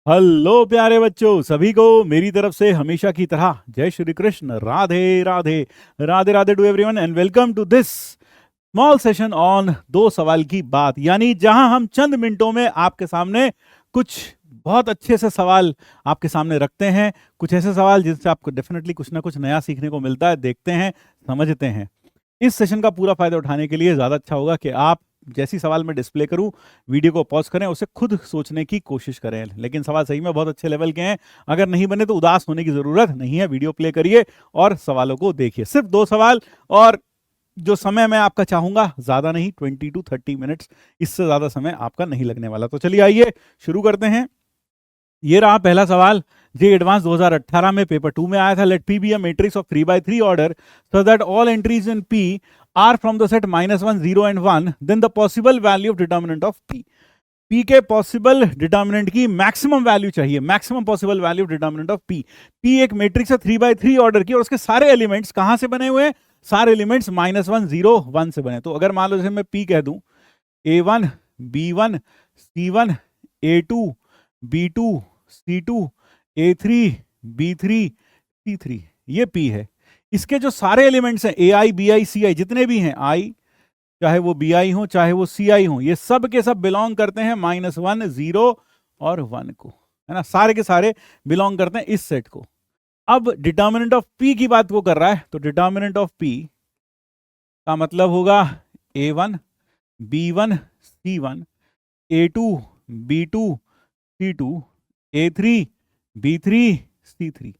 Hello प्यारे बच्चों, सभी को मेरी तरफ से हमेशा की तरह जय Shri Krishna. Radhe Radhe. Radhe Radhe to everyone and welcome to this small session on दो सवाल की बात, यानी जहां हम चंद मिनटों में आपके सामने कुछ बहुत अच्छे से सवाल आपके सामने रखते हैं। कुछ ऐसे सवाल जिनसे आपको डेफिनेटली कुछ ना कुछ नया सीखने को मिलता है, देखते हैं, समझते हैं। इस सेशन का पूरा फायदा उठाने के लिए ज़्यादा अच्छा होगा कि आप जैसी सवाल मैं डिस्प्ले करूं, वीडियो को पॉज करें, उसे खुद सोचने की कोशिश करें। लेकिन सवाल सही में बहुत अच्छे लेवल के हैं, अगर नहीं बने तो उदास होने की ज़रूरत नहीं है। वीडियो प्ले करिए और सवालों को देखिए। सिर्फ दो सवाल, और जो समय मैं आपका चाहूंगा ज़्यादा नहीं, 20 to 30 मिनट्स, इससे ज़्यादा समय आपका नहीं लगने वाला। तो चलिए आइए शुरू करते हैं। ये रहा पहला सवाल। जे एडवांस 2018 में पेपर 2 में आया था। Let P be a matrix of 3 by 3 order so that all entries in P are from the set -1 0 and 1, then the possible value of determinant of P. P के पॉसिबल डिटर्मिनेंट की maximum value चाहिए, maximum possible value of determinant of P. पी एक matrix है 3 by 3 order की, और उसके सारे एलिमेंट्स कहां से बने हुए हैं? सारे एलिमेंट्स -1 0 1 से बने। तो अगर मान लो जैसे मैं पी कह दूं, A1 B1 C1 A2 B2 C2 A3 B3 C3, ये P है। इसके जो सारे एलिमेंट्स हैं AI BI CI, जितने भी हैं, I चाहे वो BI हो चाहे वो CI हो, ये सब के सब बिलोंग करते हैं -1 0 और 1 को, है ना। सारे के सारे बिलोंग करते हैं इस सेट को। अब डिटर्मिनेंट ऑफ P की बात वो कर रहा है, तो डिटर्मिनेंट ऑफ P का मतलब होगा A1 B1 C1 A2 B2 C2 A3 B3 C3।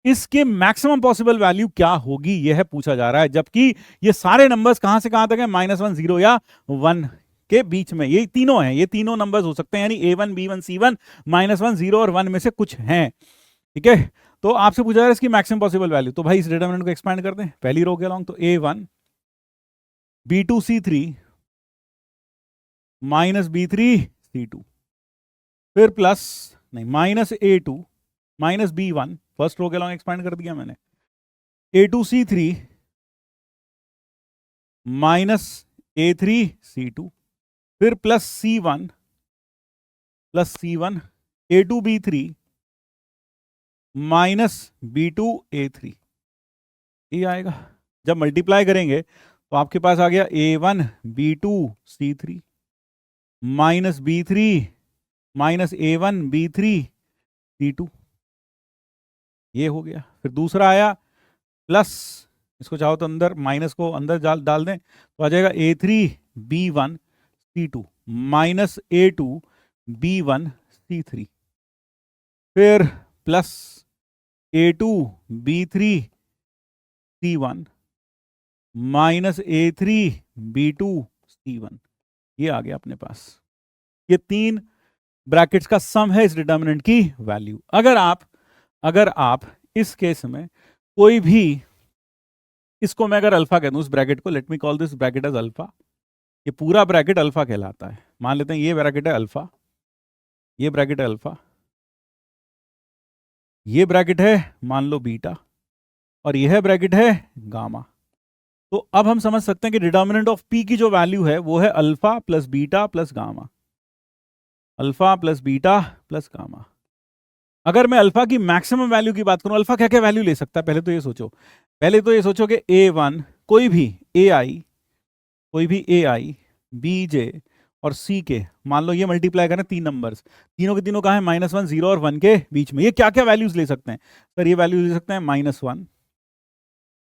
इसके मैक्सिमम पॉसिबल वैल्यू क्या होगी, यह पूछा जा रहा है। जबकि ये सारे नंबर्स कहां से कहां तक है? -1 0 या 1 के बीच में, ये तीनों हैं। ये तीनों नंबर्स हो सकते हैं, यानी A1 B1 C1 -1 0 और 1 में से कुछ हैं। ठीक है, तो आपसे पूछा जा रहा है इसकी मैक्सिमम पॉसिबल वैल्यू। तो भाई इस डिटरमिनेंट को एक्सपैंड कर दें, पहली रो के अलॉन्ग। तो A1 B2 C3 -B3 C2, फिर प्लस, नहीं, -A2 -B1, फर्स्ट रो के अलॉन्ग एक्सपैंड कर दिया मैंने। A2 C3 -A3 C2, फिर plus C1 A2 B3 -B2 A3, ये आएगा। जब मल्टीप्लाई करेंगे तो आपके पास आ गया A1 B2 C3 -B3 -A1 B3 C2, ये हो गया। फिर दूसरा आया प्लस, इसको चाहो तो अंदर माइनस को अंदर डाल दें, तो आ जाएगा A3 B1 C2 -A2 B1 C3, फिर plus A2 B3 C1 -A3 B2 C1, ये आ गया अपने पास। ये तीन ब्रैकेट्स का सम है इस डिटर्मिनेंट की वैल्यू। अगर आप इस केस में कोई भी, इसको मैं अगर अल्फा कह दूं, इस ब्रैकेट को, let me call this bracket as alpha, ये पूरा ब्रैकेट अल्फा कहलाता है। मान लेते हैं ये ब्रैकेट है अल्फा, ये ब्रैकेट है अल्फा, ये ब्रैकेट है मान लो बीटा, और यह ब्रैकेट है गामा। तो अब हम समझ सकते हैं कि डिटर्मिनेंट ऑफ पी की जो वैल्यू है वो है alpha plus beta plus gamma, alpha plus beta plus gamma. अगर मैं अल्फा की मैक्सिमम वैल्यू की बात करूं, अल्फा क्या क्या वैल्यू ले सकता है? पहले तो ये सोचो कि A1 कोई भी AI BJ और CK, मान लो ये मल्टीप्लाई करें तीन नंबर्स, तीनों के तीनों कहाँ है? -1 0 और 1 के बीच में। ये क्या क्या वैल्यूज ले सकते हैं? सर ये वैल्यूज ले सकते हैं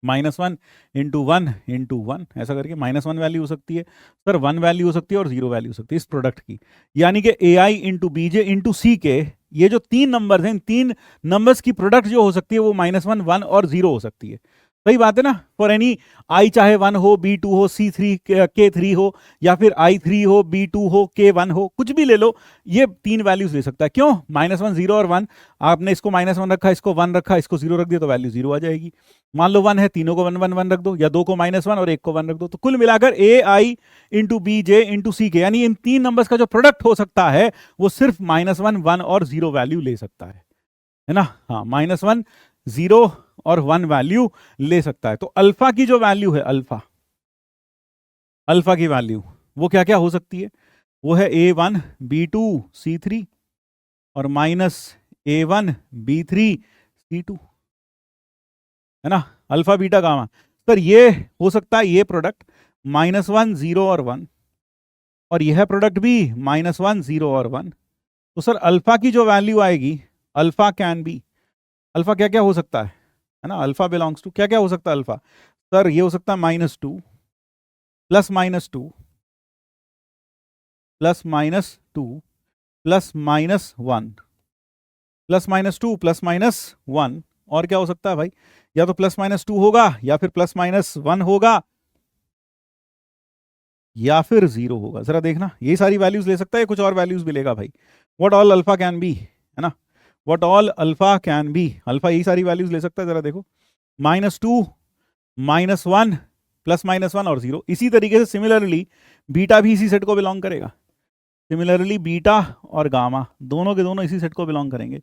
-1 इंटू 1, ऐसा करके -1 वैल्यू हो सकती है, सर 1 वैल्यू हो सकती है, और 0 वैल्यू हो सकती है इस प्रोडक्ट की। यानी कि AI into BJ into CK, ये जो तीन नंबर्स हैं, इन तीन नंबर्स की प्रोडक्ट जो हो सकती है वो -1 1 और 0 हो सकती है। सही बात है ना? फॉर एनी आई, चाहे 1 हो, B2 हो, C3 K3 हो, या फिर I3 हो, B2 हो, K1 हो, कुछ भी ले लो, ये तीन वैल्यूज ले सकता है। क्यों? -1 0 और 1, आपने इसको -1 रखा, इसको 1 रखा, इसको 0 रख दिया, तो वैल्यू 0 आ जाएगी। मान लो 1 है, तीनों को 1 1 1 रख दो, या दो को -1 और एक को 1 रख दो। तो कुल मिलाकर AI into BJ into CK, यानी इन तीन नंबर्स का जो प्रोडक्ट हो सकता है वो सिर्फ -1 1 और 0 वैल्यू ले सकता है ना। हाँ, -1 0 और 1 वैल्यू ले सकता है। तो अल्फा की जो वैल्यू है, अल्फा की वैल्यू वो क्या क्या हो सकती है? वो है A1 B2 C3 और -A1B3C2, है ना, अल्फा बीटा गामा। सर ये हो सकता है ये प्रोडक्ट -1 0 और 1, और यह प्रोडक्ट भी -1 0 और 1। तो सर अल्फा की जो वैल्यू आएगी, अल्फा कैन बी, अल्फा क्या क्या हो सकता है ना, अल्फा बिलोंग्स टू क्या क्या हो सकता है अल्फा। सर ये हो सकता है -2 +-2 +-2 +-1 +-2 +-1, और क्या हो सकता है भाई, या तो +-2 होगा, या फिर +-1 होगा, या फिर 0 होगा। जरा देखना, ये सारी वैल्यूज ले सकता है, कुछ और वैल्यूज भी लेगा भाई। What all alpha can be, है ना, what all alpha can be, alpha यही सारी वैल्यूज ले सकता है। जरा देखो, -2 -1 +-1 और 0। इसी तरीके से सिमिलरली बीटा भी इसी सेट को बिलोंग करेगा। सिमिलरली बीटा और गामा दोनों के दोनों इसी सेट को बिलोंग करेंगे।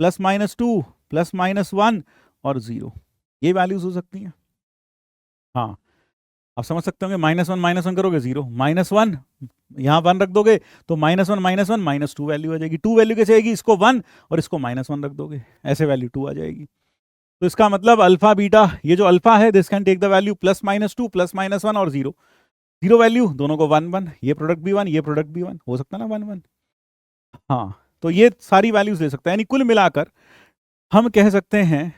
+-2 +-1 और 0, ये वैल्यूज हो सकती हैं। हाँ, आप समझ सकते होंगे, -1 -1 करोगे 0, -1 यहाँ 1 रख दोगे तो -1 -1 -2 वैल्यू आ जाएगी। 2 वैल्यू कैसे आएगी, इसको 1 और इसको -1 रख दोगे, ऐसे वैल्यू 2 आ जाएगी। तो इसका मतलब अल्फा बीटा, ये जो अल्फा है this can take the value +-2 +-1 और 0, 0 वैल्यू दोनों को 1 1, ये प्रोडक्ट भी 1 ये प्रोडक्ट भी 1, हो सकता है ना 1 1। हाँ, तो ये सारी वैल्यूज ले सकता है, यानी कुल मिलाकर हम कह सकते हैं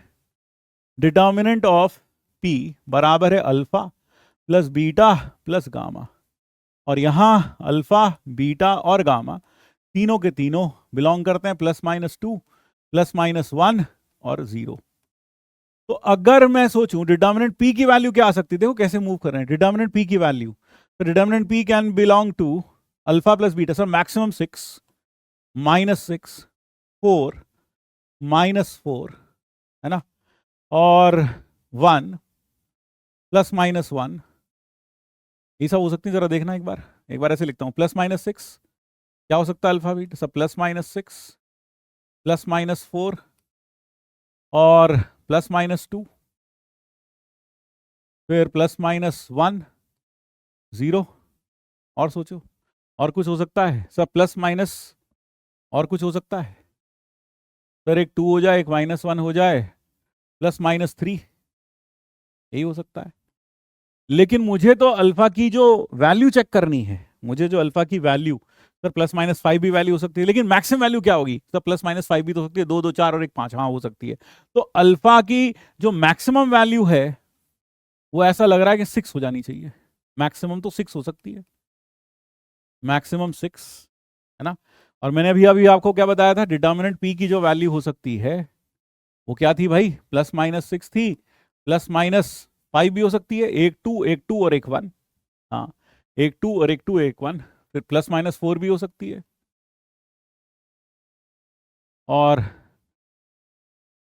डिटर्मिनेंट ऑफ P बराबर है alpha plus beta plus gamma, और यहां अल्फा बीटा और गामा तीनों के तीनों बिलोंग करते हैं +-2 +-1 और 0। तो अगर मैं सोचूं डिटर्मिनेंट P की वैल्यू क्या आ सकती है, देखो कैसे मूव कर रहे हैं डिटर्मिनेंट P की वैल्यू। तो determinant P can belong to alpha plus beta, sir maximum 6 -6 4 -4, है ना, और 1 +-1, ये सब हो सकती है। जरा देखना एक बार ऐसे लिखता हूँ, +-6 क्या हो सकता है अल्फा बीटा, सब +-6 +-4 और +-2, फिर +-1 0, और सोचो और कुछ हो सकता है, सब प्लस माइनस, और कुछ हो सकता है सर, एक 2 हो जाए, एक -1 हो जाए, +-3, यही हो सकता है। लेकिन मुझे तो अल्फा की जो वैल्यू चेक करनी है, मुझे जो अल्फा की वैल्यू, सर +-5 भी वैल्यू हो सकती है, लेकिन मैक्सिमम वैल्यू क्या होगी सर, +-5 भी तो हो सकती है, 2 2 4 और 1 5, हाँ हो सकती है। तो अल्फा की जो मैक्सिमम वैल्यू है वो ऐसा लग रहा है कि 6 हो जानी चाहिए, मैक्सिमम तो 6 हो सकती है, मैक्सिमम 6, है ना। और मैंने अभी अभी आपको क्या बताया था, डिटर्मिनेंट P की जो वैल्यू हो सकती है वो क्या थी भाई, +-6 थी, +-5 भी हो सकती है, एक 2 और एक 1, हाँ एक 2 और एक 2 एक 1, फिर +-4 भी हो सकती है। और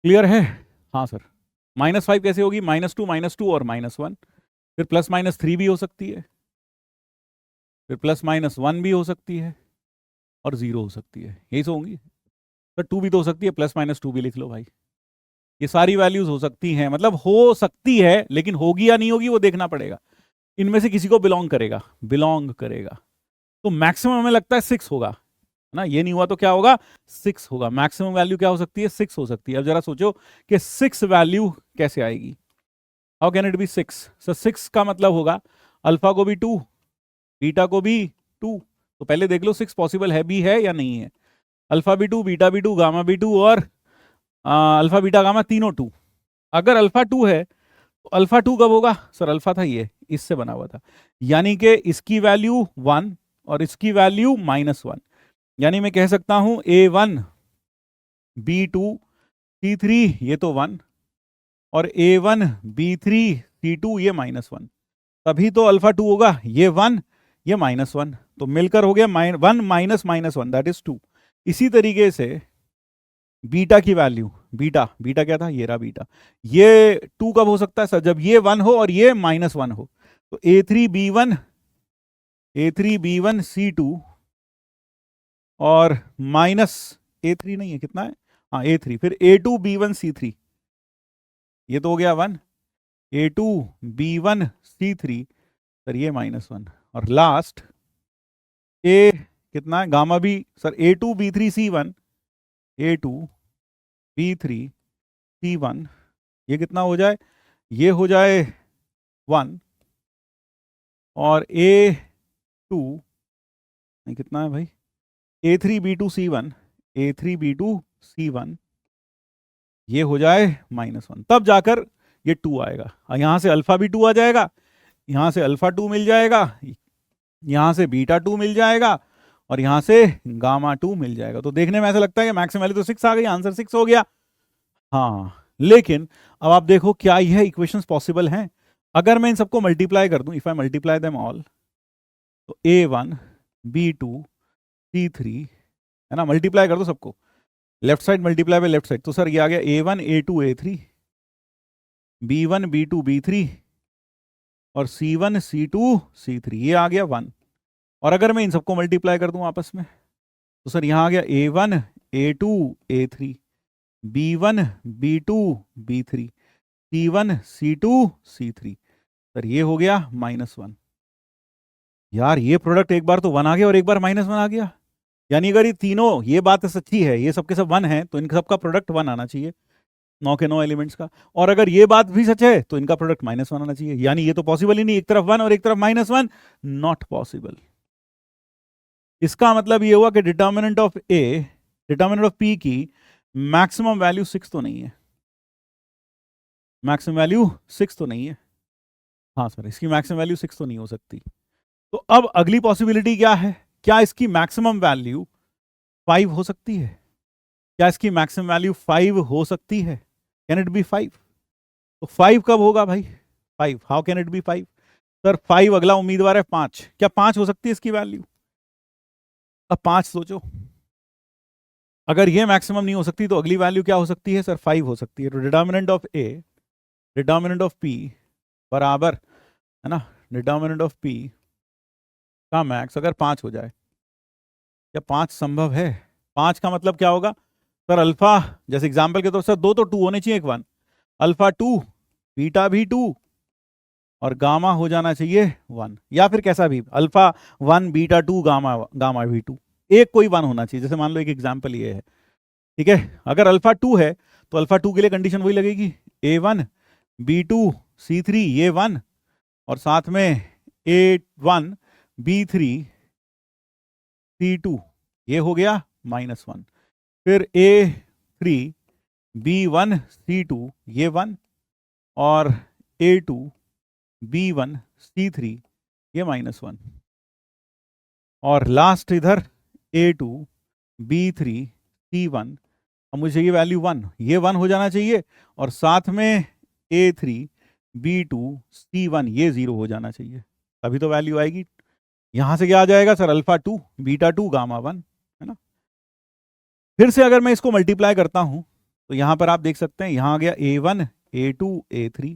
क्लियर है, हाँ सर, -5 कैसे होगी, -2 -2 और -1, फिर +-3 भी हो सकती है, फिर +-1 भी हो सकती है, और 0 हो सकती है, यही तो होंगी। तो 2 भी तो हो सकती है, +-2 भी लिख लो भाई। ये सारी वैल्यूज हो सकती हैं, मतलब हो सकती है, लेकिन होगी या नहीं होगी वो देखना पड़ेगा, इनमें से किसी को बिलोंग करेगा। तो मैक्सिमम हमें लगता है 6 होगा, है ना, ये नहीं हुआ तो क्या होगा, 6 होगा। मैक्सिमम वैल्यू क्या हो सकती है, 6 हो सकती है। अब जरा सोचो कि 6 वैल्यू कैसे आएगी, हाउ कैन इट बी 6। सो 6 का मतलब होगा अल्फा को भी 2 बीटा को भी 2, तो पहले देख लो 6 पॉसिबल है भी है या नहीं है। अल्फा भी 2 बीटा भी 2 गामा भी 2 और अल्फा बीटा गामा तीनों 2। अगर अल्फा 2 है तो अल्फा 2 कब होगा, सर अल्फा था ये, इससे बना हुआ था, यानी कि इसकी वैल्यू 1 और इसकी वैल्यू -1, यानी मैं कह सकता हूं A1 B2 C3 ये तो 1, और A1 B3 C2 ये -1, तभी तो अल्फा 2 होगा, ये 1 ये -1, तो मिलकर हो गया 1 -1 दैट इज 2। इसी तरीके से बीटा की वैल्यू, बीटा बीटा क्या था, ये रहा बीटा, ये 2 कब हो सकता है सर, जब ये 1 हो और ये -1 हो। तो A3 B1 C2 और -A3 नहीं है, कितना है, हाँ A3, फिर A2 B1 C3, ये तो हो गया 1, A2 B1 C3, सर ये -1, और लास्ट ए कितना है गामा भी, sir A2 B3 C1 A2 B3 C1, ये कितना हो जाए, ये हो जाए 1, और A2 कितना है भाई, A3 B2 C1, A3 B2 C1 ये हो जाए -1, तब जाकर ये 2 आएगा। और यहाँ से अल्फा भी 2 आ जाएगा, यहाँ से अल्फा 2 मिल जाएगा, यहाँ से बीटा 2 मिल जाएगा, और यहाँ से गामा 2 मिल जाएगा। तो देखने में ऐसा लगता है कि मैक्सिमम वैल्यू तो 6 आ गई, आंसर 6 हो गया। हाँ, लेकिन अब आप देखो क्या यह इक्वेशंस पॉसिबल हैं। अगर मैं इन सबको मल्टीप्लाई कर दूं, if I multiply them all, तो A1 B2 C3 है ना, मल्टीप्लाई कर दो सबको, left side multiply by left side, तो सर ये आ गया A1 A2 A3 B1 B2 B3 और C1 C2 C3, ये आ गया 1। और अगर मैं इन सबको मल्टीप्लाई कर दूं आपस में, तो सर यहाँ आ गया A1 A2 A3 B1 B2 B3 C1 C2 C3, sir ये हो गया -1। यार ये प्रोडक्ट एक बार तो 1 आ गया और एक बार -1 आ गया, यानी अगर ये तीनों, ये बात सच्ची है, ये सबके सब 1 है, तो इनका सबका प्रोडक्ट 1 आना चाहिए, 9 के 9 एलिमेंट्स का। और अगर ये बात भी सच है तो इनका प्रोडक्ट -1 आना चाहिए, यानी ये तो पॉसिबल ही नहीं, एक तरफ 1 और एक तरफ -1, नॉट पॉसिबल। इसका मतलब ये हुआ कि determinant of A, determinant of P की मैक्सिमम वैल्यू 6 तो नहीं है, मैक्सिमम वैल्यू 6 तो नहीं है। हाँ सर, इसकी मैक्सिमम वैल्यू 6 तो नहीं हो सकती। तो अब अगली पॉसिबिलिटी क्या है, क्या इसकी मैक्सिमम वैल्यू 5 हो सकती है? क्या इसकी मैक्सिमम वैल्यू 5 हो सकती है? Can it be 5? तो 5 कब होगा भाई? 5, how can it be 5? Sir 5 अगला उम्मीदवार है 5, क्या 5 हो सकती है इसकी वैल्यू? अब 5 सोचो, अगर ये मैक्सिमम नहीं हो सकती तो अगली वैल्यू क्या हो सकती है? सर 5 हो सकती है। तो determinant of A, determinant of P बराबर, है ना, डिटर्मिनेंट ऑफ पी का मैक्स अगर 5 हो जाए, क्या 5 संभव है? 5 का मतलब क्या होगा सर? अल्फा, जैसे एग्जाम्पल के तौर सर 2 तो 2 होने चाहिए, एक 1, अल्फा 2 बीटा भी 2 और गामा हो जाना चाहिए 1, या फिर कैसा भी, अल्फा 1 बीटा 2 गामा गामा भी 2, एक कोई 1 होना चाहिए। जैसे मान लो एक एग्जाम्पल ये है, ठीक है, अगर अल्फा 2 है तो अल्फा 2 के लिए कंडीशन वही लगेगी, A1 B2 C3 ये 1, और साथ में A1 B3 C2 ये हो गया -1, फिर A3 B1 C2 ये 1, और A2 B1 C3 ये -1, और लास्ट इधर A2 B3 C1, अब मुझे ये वैल्यू 1, ये 1 हो जाना चाहिए, और साथ में A3 B2 C1 ये 0 हो जाना चाहिए, तभी तो वैल्यू आएगी। यहां से क्या आ जाएगा सर? अल्फा 2 बीटा 2 गामा 1, है ना। फिर से अगर मैं इसको मल्टीप्लाई करता हूं तो यहां पर आप देख सकते हैं, यहां आ गया A1 A2 A3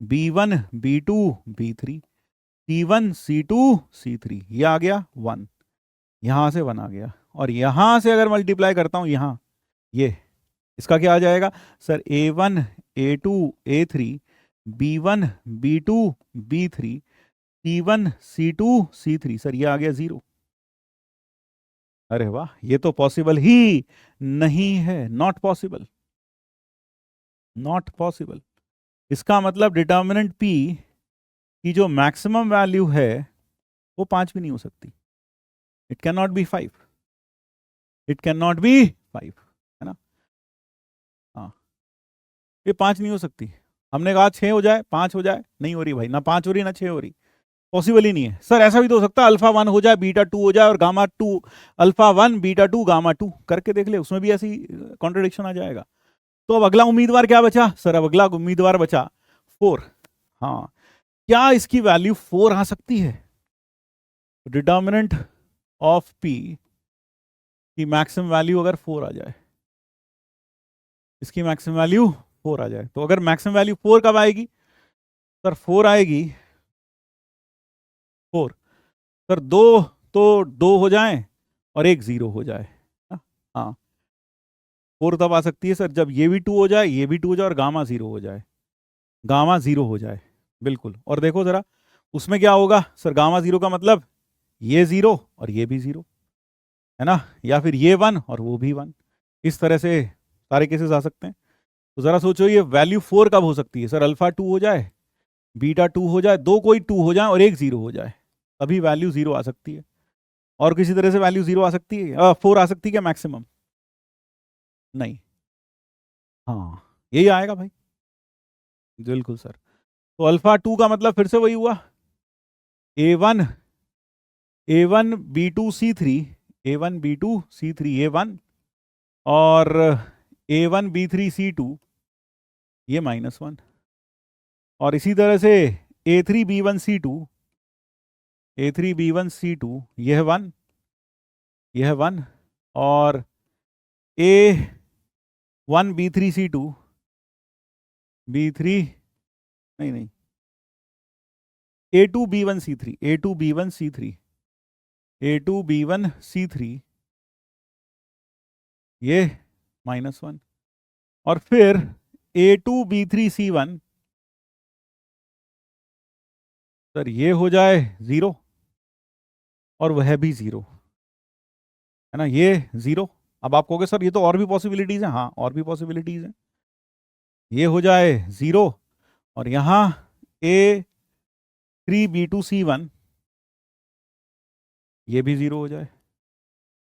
B1 B2 B3 C1 C2 C3, ये आ गया 1, यहां से 1 आ गया, और यहां से अगर मल्टीप्लाई करता हूं यहां, ये इसका क्या आ जाएगा sir? A1 A2 A3 B1 B2 B3 C1 C2 C3, sir ये आ गया 0। अरे वाह, ये तो पॉसिबल ही नहीं है, नॉट पॉसिबल, नॉट पॉसिबल। इसका मतलब डिटर्मिनेंट P की जो मैक्सिमम वैल्यू है वो 5 भी नहीं हो सकती, it can not be 5, it can not be 5, है ना। हाँ, ये 5 नहीं हो सकती। हमने कहा 6 हो जाए, 5 हो जाए, नहीं हो रही भाई, ना 5 हो रही ना 6 हो रही, पॉसिबल ही नहीं है। सर ऐसा भी तो हो सकता है, अल्फा 1 हो जाए बीटा 2 हो जाए और गामा 2, अल्फा 1 बीटा 2 गामा 2 करके देख ले, उसमें भी ऐसी कॉन्ट्रडिक्शन आ जाएगा। तो अब अगला उम्मीदवार क्या बचा सर? अब अगला उम्मीदवार बचा 4। हाँ, क्या इसकी वैल्यू 4 आ सकती है? डिटर्मिनेंट ऑफ P की मैक्सिमम वैल्यू अगर 4 आ जाए, इसकी मैक्सिमम वैल्यू 4 आ जाए, तो अगर मैक्सिमम वैल्यू 4 कब आएगी सर? 4 आएगी 4, सर 2 तो 2 हो जाए और एक 0 हो जाए, हाँ 4 तब आ सकती है सर जब ये भी 2 हो जाए, ये भी 2 हो जाए और गामा 0 हो जाए, गामा 0 हो जाए, बिल्कुल। और देखो जरा उसमें क्या होगा सर? गामा 0 का मतलब ये 0 और ये भी 0, है ना, या फिर ये 1 और वो भी 1, इस तरह से सारे केसेस आ सकते हैं। तो जरा सोचो ये वैल्यू 4 कब हो सकती है? सर अल्फा 2 हो जाए, बीटा 2 हो जाए, दो कोई 2 हो जाए और एक 0 हो जाए, तभी वैल्यू 0 आ सकती है। और किसी तरह से वैल्यू 0 आ सकती है, 4 आ सकती है क्या मैक्सिमम? नहीं। हाँ, यही आएगा भाई, बिल्कुल सर। तो अल्फा 2 का मतलब फिर से वही हुआ, A1 B2 C3, A1 B2 C3 A1, और A1 B3 C2 ये -1, और इसी तरह से A3 B1 C2, A3 B1 C2 यह 1, यह 1, और A1 B3 C2 B3, नहीं नहीं, A2 B1 C3, A2 B1 C3, A2 B1 C3 ये -1, और फिर A2 B3 C1, सर ये हो जाए 0 और वह भी 0, है ना, ये 0। अब आप कहोगे सर ये तो और भी पॉसिबिलिटीज हैं, हाँ और भी पॉसिबिलिटीज हैं, ये हो जाए 0 और यहाँ A3 B2 C1 ये भी 0 हो जाए,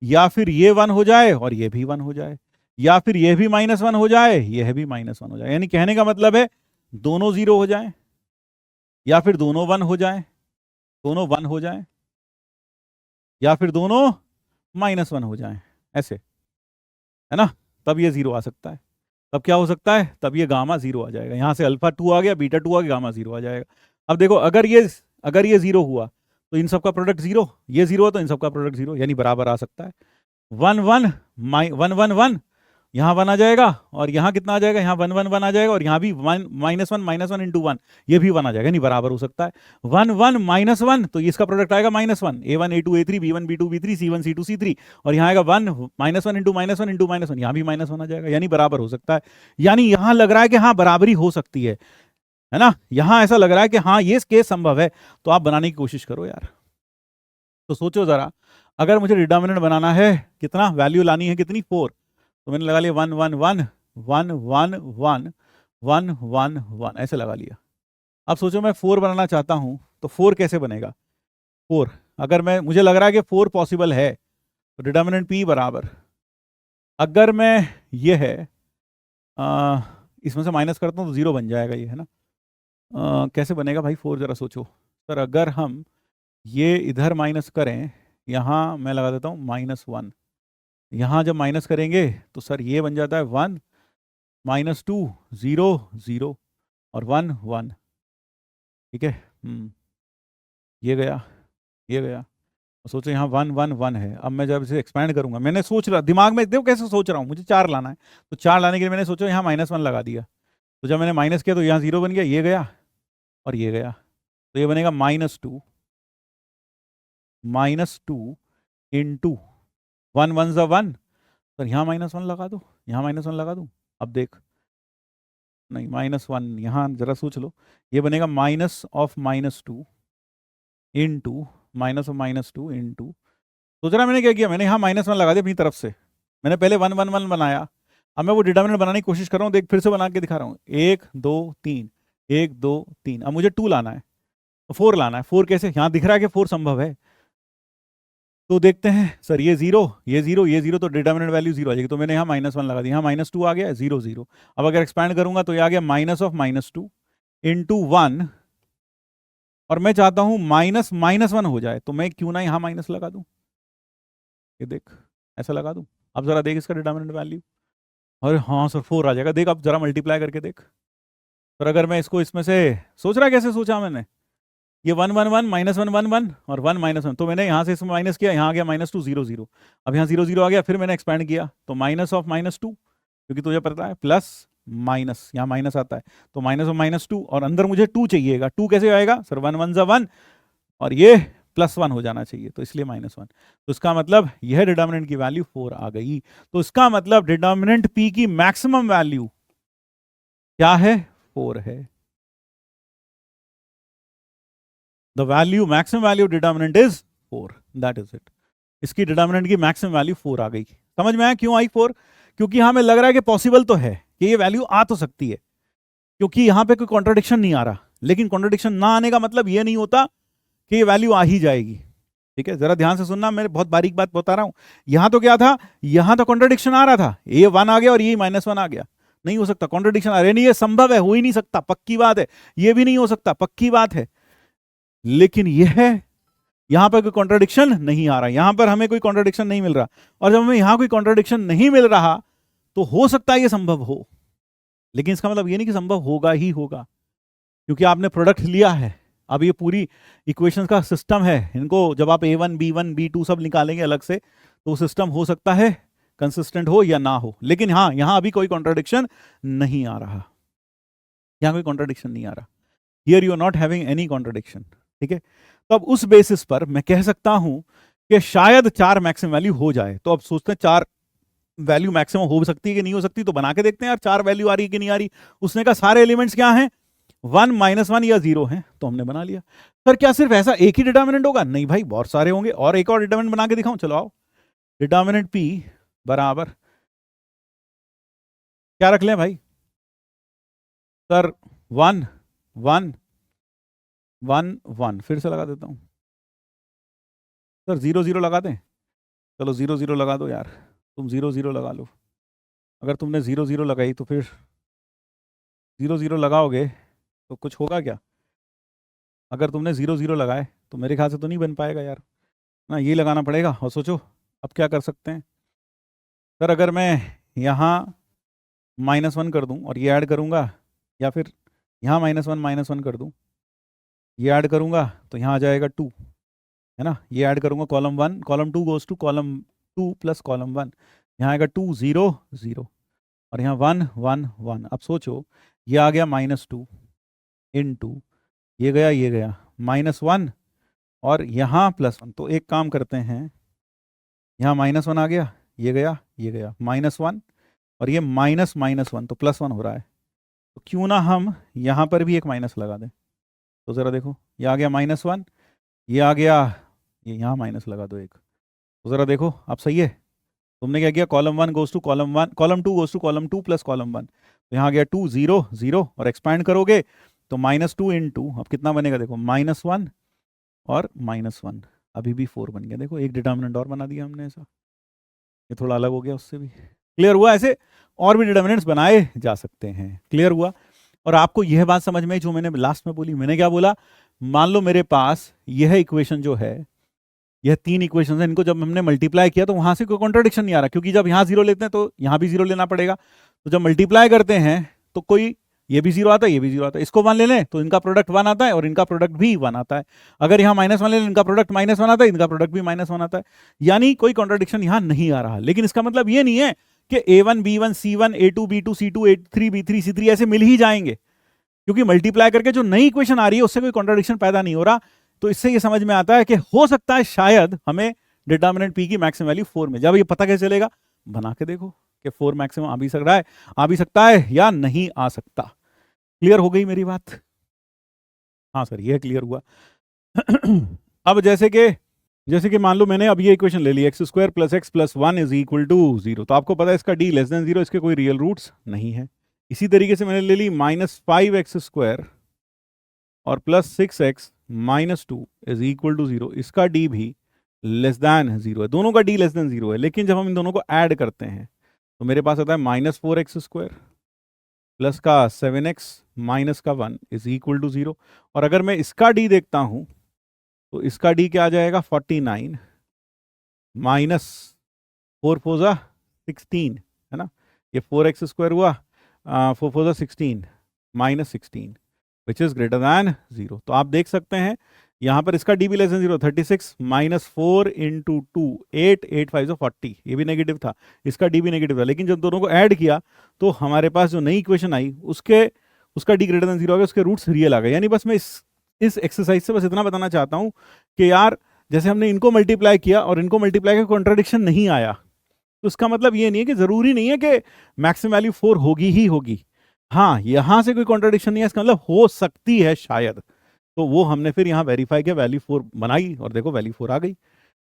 या फिर ये 1 हो जाए और ये भी 1 हो जाए, या फिर ये भी -1 हो जाए, यह भी -1 हो जाए। यानी कहने का मतलब है दोनों 0 हो जाए, या फिर दोनों 1 हो जाए, दोनों 1 हो जाए, या फिर दोनों -1 हो जाए, ऐसे, है ना, तब ये 0 आ सकता है। तब क्या हो सकता है? तब ये गामा 0 आ जाएगा। यहां से अल्फा 2 आ गया, बीटा 2 आ गया, गामा 0 आ जाएगा। अब देखो अगर ये 0 हुआ तो इन सबका प्रोडक्ट 0, ये 0 तो इन सबका प्रोडक्ट 0, यानी बराबर आ सकता है। 1 1 1 1 1, यहाँ 1 आ जाएगा, और यहाँ कितना आ जाएगा? यहाँ 1 1 1 आ जाएगा, और यहाँ भी -1 इंटू 1, ये भी 1 आ जाएगा, नहीं बराबर हो सकता है। 1 1 -1, तो इसका प्रोडक्ट आएगा -1, A1 A2 A3 B1 B2 B3 C1 C2 C3, और यहाँ आएगा 1 -1 इंटू -1, यहाँ भी -1 आ जाएगा, यानी बराबर हो सकता है। यानी यहाँ लग रहा है कि हाँ बराबरी हो सकती है ना, यहाँ ऐसा लग रहा है कि हाँ ये केस संभव है। तो आप बनाने की कोशिश करो यार। तो सोचो जरा, अगर मुझे डिटर्मिनेंट बनाना है, कितना वैल्यू लानी है, कितनी 4, तो मैंने लगा लिया 1 1 1 1 1 1 1 1 1, ऐसे लगा लिया। अब सोचो मैं 4 बनाना चाहता हूं, तो 4 कैसे बनेगा? 4, अगर मुझे लग रहा है कि 4 पॉसिबल है, तो डिटर्मिनेंट P बराबर, अगर मैं ये है इसमें से माइनस करता हूँ तो 0 बन जाएगा ये, है ना। कैसे बनेगा भाई 4, जरा सोचो सर। अगर हम ये इधर माइनस करें, यहाँ मैं लगा देता हूँ -1, यहाँ जब माइनस करेंगे तो सर ये बन जाता है 1 -2 0 0 और 1 1, ठीक है। ये गया, ये गया, और सोचो यहाँ 1 1 1 है। अब मैं जब इसे एक्सपैंड करूंगा, मैंने सोच रहा दिमाग में, देखो कैसे सोच रहा हूँ, मुझे 4 लाना है, तो 4 लाने के लिए मैंने सोचा यहाँ -1 लगा दिया, तो जब मैंने माइनस किया तो यहाँ 0 बन गया, ये गया और ये गया, तो ये बनेगा -2 इंटू 1 1 ज़ा 1, सर यहाँ -1 लगा दो, यहाँ -1 लगा दूँ। अब देख, नहीं -1, यहाँ जरा सोच लो, ये बनेगा -2 इंटू -2 इंटू, सोच रहा मैंने क्या किया, मैंने यहाँ -1 लगा दिया अपनी तरफ से। मैंने पहले 1 1 1 बनाया, अब मैं वो डिटर्मिनेंट बनाने की कोशिश कर रहा हूँ, देख फिर से बना के दिखा रहा हूँ। 1 2 3 1 2 3, अब मुझे 2 लाना है, 4 लाना है। 4 कैसे? यहाँ दिख रहा है कि 4 संभव है, तो देखते हैं सर, ये 0 ये 0 ये 0, तो डिटर्मिनेंट वैल्यू 0 आ जाएगी, तो मैंने यहाँ -1 लगा दिया, यहाँ -2 आ गया, 0 0। अब अगर एक्सपैंड करूंगा तो ये आ गया -2 इंटू 1, और मैं चाहता हूँ -1 हो जाए, तो मैं क्यों ना यहाँ माइनस लगा दूं, ये देख, ऐसा लगा दूं। अब जरा देख इसका डिटर्मिनेंट वैल्यू, अरे हाँ सर 4 आ जाएगा, देख अब जरा मल्टीप्लाई करके देख। पर अगर मैं इसको इसमें से, सोच रहा कैसे सोचा मैंने, ये 1 1 1 -1 1 1 और 1 -1, तो मैंने यहाँ से इसमें माइनस किया, यहाँ आ गया -2 0 0, अब यहाँ 0 0 आ गया, फिर मैंने एक्सपैंड किया तो -2, क्योंकि तुझे पता है प्लस माइनस, यहाँ माइनस आता है, तो -2, और अंदर मुझे 2 चाहिएगा। 2 कैसे आएगा सर? 1 1 ज़ा 1, और ये +1 हो जाना चाहिए, तो इसलिए -1, तो इसका मतलब यह डिटर्मिनेंट की वैल्यू 4 आ गई। तो इसका मतलब डिटर्मिनेंट P की मैक्सिमम वैल्यू क्या है? 4 है। The value, maximum value determinant is 4, that is it. इसकी डिटर्मिनेंट की मैक्सिमम वैल्यू 4 आ गई। समझ में आया क्यों आई 4? क्योंकि हमें लग रहा है कि पॉसिबल तो है कि ये वैल्यू आ तो सकती है, क्योंकि यहां पे कोई कॉन्ट्रडिक्शन नहीं आ रहा। लेकिन कॉन्ट्रडिक्शन ना आने का मतलब ये नहीं होता कि ये वैल्यू आ ही जाएगी। ठीक है, जरा ध्यान से सुनना, मैं बहुत बारीक बात बता रहा हूं। यहां तो क्या था, यहां तो कॉन्ट्रडिक्शन आ रहा था, ये 1 आ गया और ये -1 आ गया। नहीं हो सकता, कॉन्ट्रडिक्शन आ रहा है, नहीं ये संभव है, हो ही नहीं सकता, पक्की बात है। ये भी नहीं हो सकता, पक्की बात है। लेकिन यह है, यहां पर कोई कॉन्ट्रडिक्शन नहीं आ रहा, यहां पर हमें कोई कॉन्ट्रडिक्शन नहीं मिल रहा। और जब हमें यहां कोई कॉन्ट्रडिक्शन नहीं मिल रहा तो हो सकता है ये संभव हो, लेकिन इसका मतलब ये नहीं कि संभव होगा ही होगा, क्योंकि आपने प्रोडक्ट लिया है। अब ये पूरी इक्वेशंस का सिस्टम है, इनको जब आप A1 B1 B2 सब निकालेंगे अलग से, तो वो सिस्टम हो सकता है कंसिस्टेंट हो या ना हो। लेकिन हाँ, यहां अभी कोई कॉन्ट्रडिक्शन नहीं आ रहा, यहां कोई कॉन्ट्रडिक्शन नहीं आ रहा। Here you are not having any contradiction. ठीक है, तो अब उस बेसिस पर मैं कह सकता हूं कि शायद 4 मैक्सिमम वैल्यू हो जाए। तो अब सोचते हैं 4 वैल्यू मैक्सिमम हो सकती है कि नहीं हो सकती, तो बना के देखते हैं यार 4 वैल्यू आ रही है कि नहीं आ रही। उसने कहा सारे एलिमेंट्स क्या हैं, 1 -1 या 0 है, तो हमने बना लिया। सर क्या सिर्फ ऐसा एक ही डिटर्मिनेंट होगा? नहीं भाई, बहुत सारे होंगे। और एक और डिटर्मिनेंट बना के दिखाऊं? चलो आओ। डिटर्मिनेंट P बराबर क्या रख लें भाई? सर 1 1 1 1, फिर से लगा देता हूं। सर 0 0 लगा दें? चलो 0 0 लगा दो यार, तुम 0 0 लगा लो। अगर तुमने 0 0 लगाई तो फिर 0 0 लगाओगे तो कुछ होगा क्या? अगर तुमने 0 0 लगाए तो मेरे ख्याल से तो नहीं बन पाएगा यार ना, ये लगाना पड़ेगा। और सोचो अब क्या कर सकते हैं। सर अगर मैं यहाँ -1 कर दूं और ये ऐड करूँगा, या फिर यहाँ -1 कर दूं, ये ऐड करूँगा तो यहाँ आ जाएगा 2, है ना। ये ऐड करूँगा column 1, column 2 goes to column 2 plus column 1, यहाँ आएगा 2 0 0 और यहाँ 1 1 1। अब सोचो ये आ गया -2 × ये गया -1 और यहाँ +1। तो एक काम करते हैं, यहाँ -1 आ गया, ये गया -1 और ये -1 तो +1 हो रहा है। तो क्यों ना हम यहाँ पर भी एक माइनस लगा दें। तो ज़रा देखो, ये आ गया -1, ये आ गया, ये यहाँ माइनस लगा दो एक। तो ज़रा देखो अब सही है। तुमने क्या किया, column 1 goes to column 1, column 2 goes to column 2 plus column 1। तो यहाँ गया 2 0 0 और एक्सपैंड करोगे तो -2 × अब कितना बनेगा देखो, -1 और -1, अभी भी 4 बन गया। देखो एक डिटर्मिनेंट और बना दिया हमने ऐसा, ये थोड़ा अलग हो गया उससे भी। क्लियर हुआ? ऐसे और भी डिटर्मिनेंट्स बनाए जा सकते हैं। क्लियर हुआ? और आपको यह बात समझ में जो मैंने लास्ट में बोली, मैंने क्या बोला, मान लो मेरे पास यह इक्वेशन जो है, यह 3 इक्वेशन है, इनको जब हमने मल्टीप्लाई किया तो वहां से कोई कॉन्ट्रडिक्शन नहीं आ रहा, क्योंकि जब यहाँ 0 लेते हैं तो यहाँ भी 0 लेना पड़ेगा। तो जब मल्टीप्लाई करते हैं तो कोई ये भी 0 आता है, ये भी 0 आता है। इसको 1 ले लें तो इनका प्रोडक्ट 1 आता है और इनका प्रोडक्ट भी 1 आता है। अगर यहाँ -1 ले लें, इनका प्रोडक्ट -1 आता है, इनका प्रोडक्ट भी -1 आता है। यानी कोई कॉन्ट्रडिक्शन यहाँ नहीं आ रहा। लेकिन इसका मतलब ये नहीं है कि A1 B1 C1 A2 B2 C2 A3 B3 C3 ऐसे मिल ही जाएंगे, क्योंकि मल्टीप्लाई करके जो नई इक्वेशन आ रही है उससे कोई कॉन्ट्रडिक्शन पैदा नहीं हो रहा। तो इससे ये समझ में आता है कि हो सकता है शायद हमें डिटर्मिनेंट P की मैक्सिमम वैल्यू 4 में। जब ये पता कैसे चलेगा, बना के देखो कि 4 मैक्सिमम आ भी सकता है या नहीं आ सकता। क्लियर हो गई मेरी बात? हाँ सर, ये क्लियर हुआ। अब जैसे कि मान लो मैंने अब ये इक्वेशन ले ली, x² + x + 1 = 0। तो आपको पता है इसका d < 0, इसके कोई रियल रूट्स नहीं है। इसी तरीके से मैंने ले ली -5x² और +6x - 2 = 0, इसका d भी <0 है। दोनों का d < 0 है। लेकिन जब हम इन दोनों को ऐड करते हैं तो मेरे पास आता है -4x² प्लस का 7x माइनस का 1 = 0। और अगर मैं इसका d देखता हूं तो इसका d क्या आ जाएगा, 49 माइनस 4 4 जा 16, है ना। ये 4x² हुआ, 4 4 जा 16 -16 विच इज ग्रेटर दैन 0। तो आप देख सकते हैं यहाँ पर इसका d भी < 0, 36 - 4 × 2 8 8 5 40, ये भी नेगेटिव था, इसका d भी नेगेटिव था। लेकिन जब दोनों को ऐड किया तो हमारे पास जो नई इक्वेशन आई उसका d ग्रेटर दैन 0 आ गया, उसके रूट्स रियल आ गए। यानी बस मैं इस एक्सरसाइज से बस इतना बताना चाहता हूँ कि यार जैसे हमने इनको मल्टीप्लाई किया और इनको मल्टीप्लाई किया, कॉन्ट्रडिक्शन नहीं आया, तो इसका मतलब ये नहीं है कि जरूरी नहीं है कि मैक्सिमम वैल्यू 4 होगी ही होगी। हाँ, यहां से कोई कॉन्ट्रडिक्शन नहीं है, इसका मतलब हो सकती है शायद। तो वो हमने फिर यहाँ वेरीफाई किया, वैल्यू 4 बनाई और देखो वैल्यू 4 आ गई।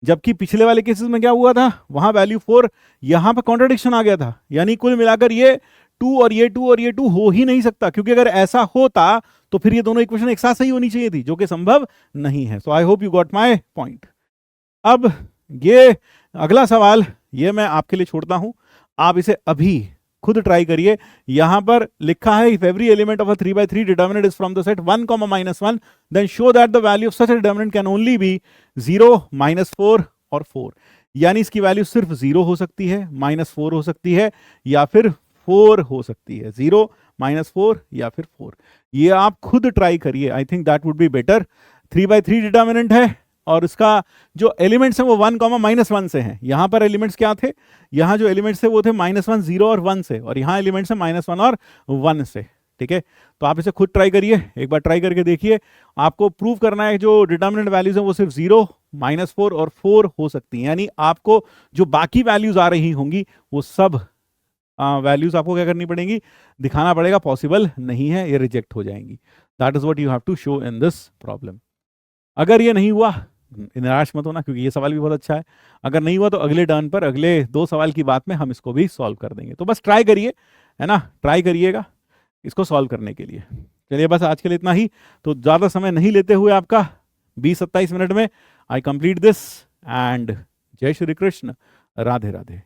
जबकि पिछले वाले केसेस में क्या हुआ था, वहां वैल्यू 4, यहां पर कॉन्ट्रडिक्शन आ गया था। यानी कुल मिलाकर ये 2 और ये 2 और ये 2 हो ही नहीं सकता, क्योंकि अगर ऐसा होता तो फिर ये दोनों इक्वेशन एक साथ सही होनी चाहिए थी, जो कि संभव नहीं है। So I hope you got my point. अब ये अगला सवाल ये मैं आपके लिए छोड़ता हूं, आप इसे अभी खुद ट्राई करिए। यहां पर लिखा है, if every element of a 3x3 determinant is from the set 1, -1, then show that the value of such a determinant can only be 0, -4 और 4। यानी इसकी वैल्यू सिर्फ 0 हो सकती है, -4 हो सकती है, या फिर 4 हो सकती है। 0, -4 या फिर 4। ये आप खुद ट्राई करिए, I think that would be better. 3x3 determinant है और इसका जो एलिमेंट्स हैं वो 1, -1 से हैं। यहां पर एलिमेंट्स क्या थे, यहां जो एलिमेंट्स थे वो थे -1, 0 और 1 से, और यहां एलिमेंट्स हैं -1 और 1 से। ठीक है, तो आप इसे खुद ट्राई करिए, एक बार ट्राई करके देखिए। आपको प्रूव करना है जो डिटर्मिनेंट वैल्यूज हैं वो सिर्फ 0, -4 और 4 हो सकती हैं। यानी आपको जो बाकी वैल्यूज आ रही होंगी वो सब वैल्यूज आपको क्या करनी पड़ेंगी, दिखाना पड़ेगा पॉसिबल नहीं है, ये रिजेक्ट हो जाएंगी। That is what you have to show in this problem. अगर ये नहीं हुआ, निराश मत होना, क्योंकि ये सवाल भी बहुत अच्छा है। अगर नहीं हुआ तो अगले टर्न पर, अगले 2 सवाल की बात में हम इसको भी सॉल्व कर देंगे। तो बस ट्राई करिए, है ना, ट्राई करिएगा इसको सॉल्व करने के लिए। चलिए बस आज के लिए इतना ही। तो ज़्यादा समय नहीं लेते हुए आपका 20-27 मिनट में आई कंप्लीट दिस, एंड जय श्री कृष्ण, राधे राधे।